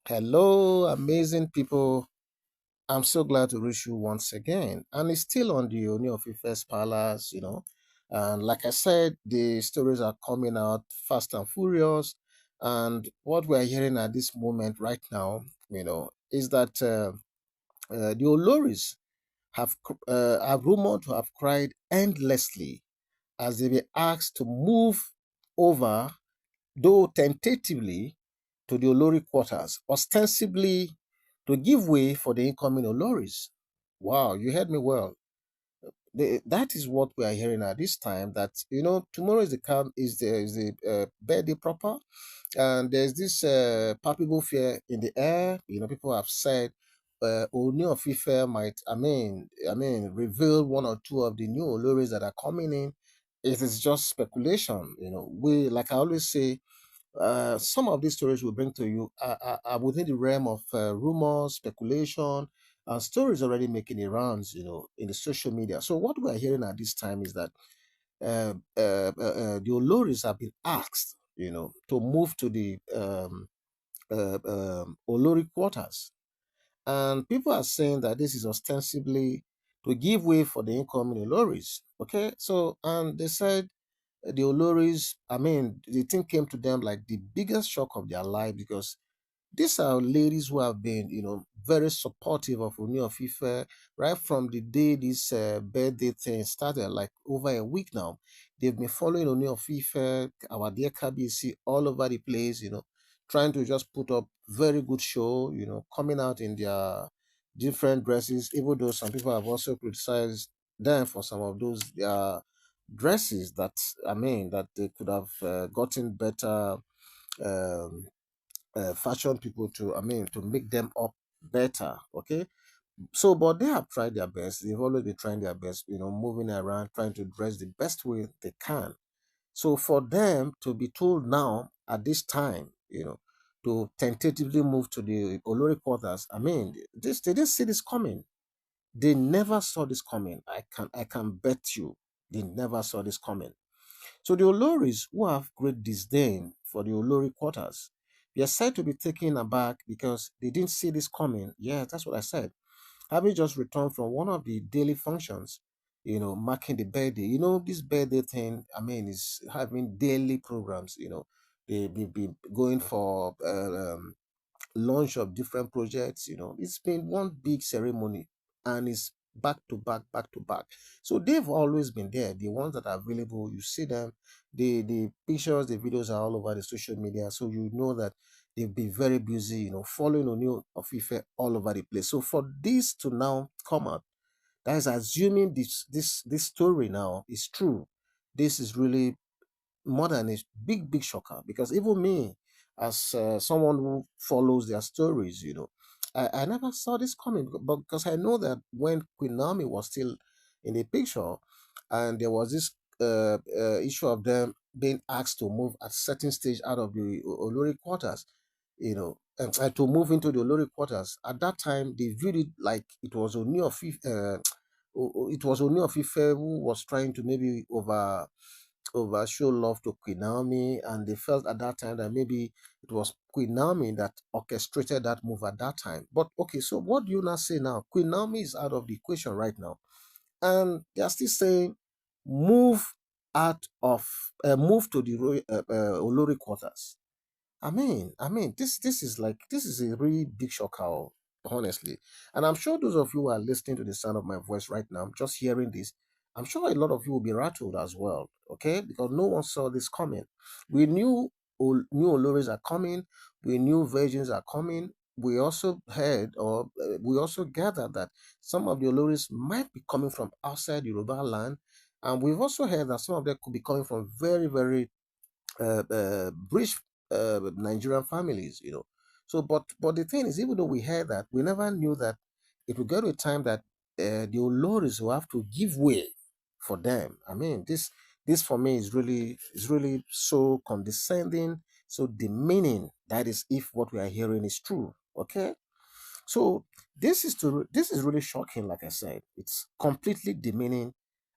Hello, amazing people. I'm so glad to reach you once again. And it's still on the Ooni of Ife's Palace. And like I said, the stories are coming out fast and furious. And what we're hearing at this moment right now, is that the Oloris are rumored to have cried endlessly as they were asked to move over, though tentatively, to the Olori quarters, ostensibly to give way for the incoming Oloris. Wow, you heard me well. That is what we are hearing at this time. That tomorrow is the birthday proper, and there's this palpable fear in the air. People have said Ooni of Ife might, reveal one or two of the new Oloris that are coming in. It is just speculation. We, like I always say, some of these stories we bring to you are within the realm of rumors, speculation, and stories already making the rounds, in the social media. So what we're hearing at this time is that the Oloris have been asked, to move to the Olori quarters, and people are saying that this is ostensibly to give way for the incoming Oloris. Okay, so and they said the Oloris, the thing came to them like the biggest shock of their life because these are ladies who have been, very supportive of Ooni of Ife right from the day this birthday thing started, like over a week now. They've been following Ooni of Ife, our dear KBC, all over the place, trying to just put up very good show, coming out in their different dresses, even though some people have also criticized them for some of those dresses that they could have gotten better um, fashion people to make them up better. Okay, so but they have tried their best. They've always been trying their best, moving around, trying to dress the best way they can. So for them to be told now at this time, to tentatively move to the Olori quarters, this they didn't see this coming. They never saw this coming. I can bet you they never saw this coming. So the Oloris, who have great disdain for the Olori quarters, they are said to be taken aback because they didn't see this coming. Yeah, that's what I said. Having just returned from one of the daily functions, marking the birthday. This birthday thing, is having daily programs. They be going for launch of different projects. It's been one big ceremony and it's back to back, back to back. So they've always been there. The ones that are available, you see them. The pictures, the videos are all over the social media. So you know that they've been very busy, following Ooni of Ife all over the place. So for this to now come out, that is assuming this story now is true. This is really more than a big, big shocker because even me, as someone who follows their stories, I never saw this coming but because I know that when Queen Naomi was still in the picture and there was this issue of them being asked to move at certain stage out of the Olori quarters, to move into the Olori quarters. At that time, they viewed it like it was Ooni of Ife, it was Ooni of Ife who was trying to maybe show love to Queen Naomi, and they felt at that time that maybe it was Queen Naomi that orchestrated that move at that time. But okay, so what do you now say now? Queen Naomi is out of the equation right now, and they are still saying move move to the Olori quarters. This is a really big shocker, honestly. And I'm sure those of you who are listening to the sound of my voice right now, just hearing this, I'm sure a lot of you will be rattled as well, okay? Because no one saw this coming. We knew new Oloris are coming, we knew virgins are coming. We also heard, or we also gathered that some of the Oloris might be coming from outside Yoruba land, and we've also heard that some of them could be coming from very, very rich Nigerian families, So, but the thing is, even though we heard that, we never knew that it would get to a time that the Oloris will have to give way for them. This for me is really so condescending, so demeaning. That is, if what we are hearing is true. Okay, so this is really shocking. Like I said, it's completely demeaning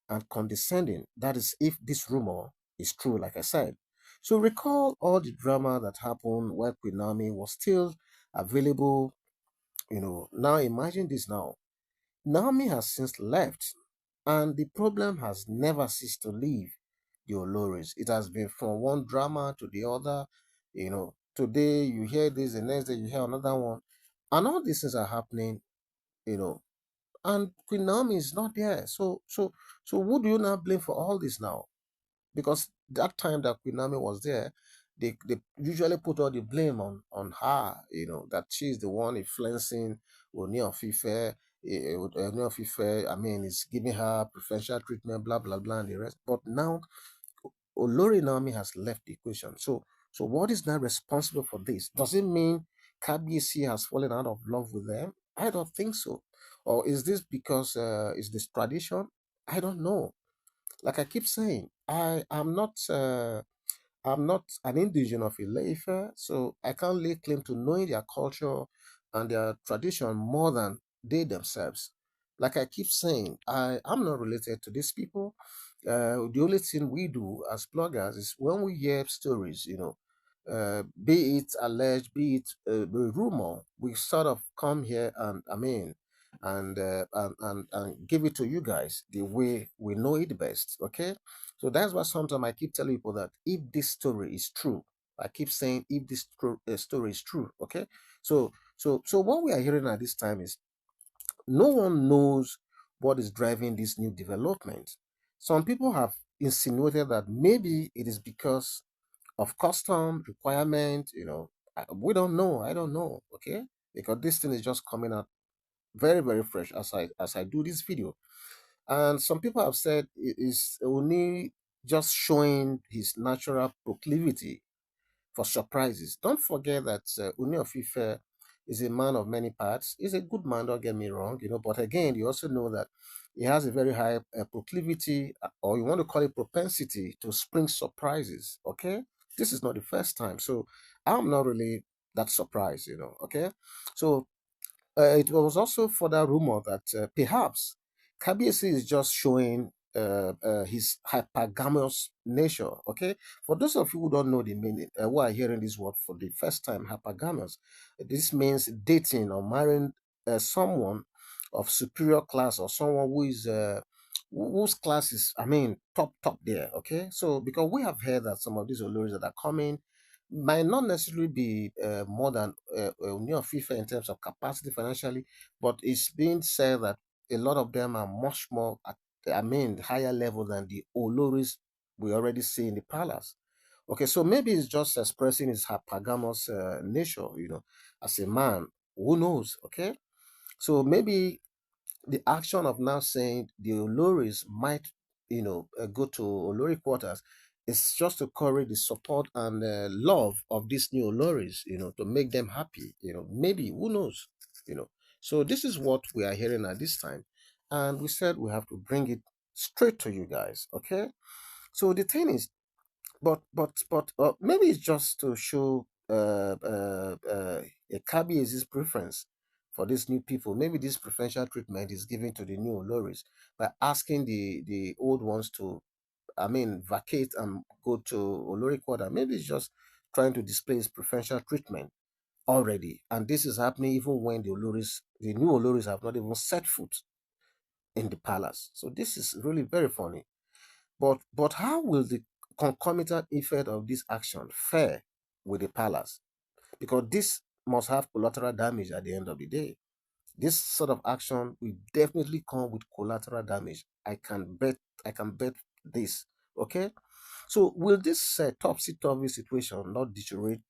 and condescending. That is, if this rumor is true, like I said. So recall all the drama that happened while Queen Naomi was still available. Now imagine this now. Naomi has since left, and the problem has never ceased to leave the Oloris. It has been from one drama to the other. Today you hear this, the next day you hear another one, and all these things are happening. You know, and Queen Naomi is not there. So who do you now blame for all this now? Because that time that Queen Naomi was there, they usually put all the blame on her. That she's the one influencing Ooni of Ife. Ooni of Ife, I mean, is giving her preferential treatment, blah blah blah, and the rest. But now Olori Naomi has left the equation. So what is now responsible for this? Does it mean KBC has fallen out of love with them? I don't think so. Or is this because is this tradition? I don't know. Like I keep saying, I'm not an indigenous of Ileife, so I can't lay claim to knowing their culture and their tradition more than they themselves. Like I keep saying, I am not related to these people. The only thing we do as bloggers is when we hear stories, be it alleged, be it a rumor, we sort of come here and and give it to you guys the way we know it best. Okay, so that's why sometimes I keep telling people that if this story is true, I keep saying if this story is true. Okay, so what we are hearing at this time is no one knows what is driving this new development. Some people have insinuated that maybe it is because of custom requirement. We don't know. I don't know. Okay, because this thing is just coming out very very fresh as I do this video. And some people have said it is only just showing his natural proclivity for surprises. Don't forget that Ooni of Ife is a man of many parts. He's a good man, don't get me wrong, but again, you also know that he has a very high proclivity, or you want to call it propensity, to spring surprises. Okay, this is not the first time, so I'm not really that surprised. Okay, so it was also further rumored that perhaps Kabiesi is just showing his hypergamous nature. Okay, for those of you who don't know the meaning, who are hearing this word for the first time, hypergamous, this means dating or marrying someone of superior class, or someone who is whose class is, I mean, top there. Okay, so because we have heard that some of these Oloris that are coming might not necessarily be more than Ooni of Ife in terms of capacity financially, but it's being said that a lot of them are much more, I mean, higher level than the Oloris we already see in the palace. Okay, so maybe it's just expressing his hypergamous nature, as a man. Who knows? Okay, so maybe the action of now saying the Oloris might, go to Olori Quarters is just to curry the support and love of these new Oloris, to make them happy, maybe, who knows, you know. So this is what we are hearing at this time. And we said we have to bring it straight to you guys, okay? So the thing is, but maybe it's just to show a Kabie's preference for these new people. Maybe this preferential treatment is given to the new Oloris by asking the old ones to, I mean, vacate and go to Olori Quarter. Maybe it's just trying to display his preferential treatment already, and this is happening even when the new Oloris, have not even set foot in the palace. So this is really very funny. But how will the concomitant effect of this action fare with the palace? Because this must have collateral damage at the end of the day. This sort of action will definitely come with collateral damage. I can bet this. Okay. So will this topsy-turvy situation not deteriorate,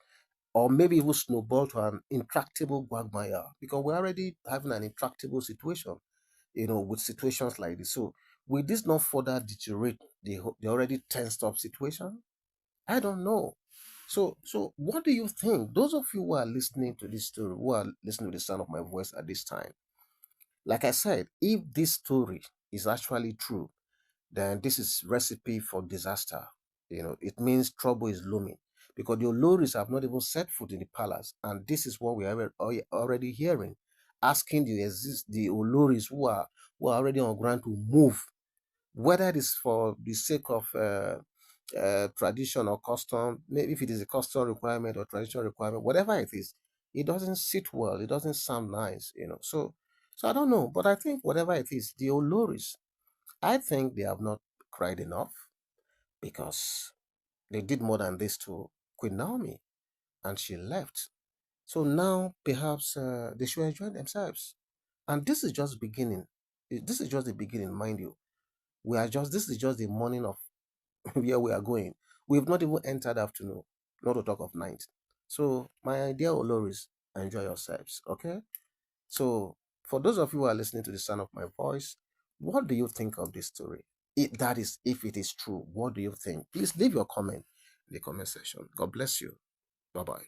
or maybe even snowball to an intractable quagmire? Because we're already having an intractable situation, with situations like this. So will this not further deteriorate the already tensed up situation? I don't know. So what do you think? Those of you who are listening to this story, who are listening to the sound of my voice at this time, like I said, if this story is actually true, then this is recipe for disaster. It means trouble is looming, because the Oloris have not even set foot in the palace, and this is what we are already hearing, asking the Oloris who are already on ground to move, whether it is for the sake of tradition or custom, maybe if it is a custom requirement or traditional requirement, whatever it is, it doesn't sit well. It doesn't sound nice, So I don't know, but I think whatever it is, the Oloris, I think they have not cried enough because they did more than this to Queen Naomi, and she left. So now perhaps they should enjoy themselves. And this is just beginning. This is just the beginning, mind you. This is just the morning of where we are going. We've not even entered afternoon, not to talk of night. So, my dear Oloris, enjoy yourselves, okay? So, for those of you who are listening to the sound of my voice, what do you think of this story? That is, if it is true, what do you think? Please leave your comment in the comment section. God bless you. Bye bye.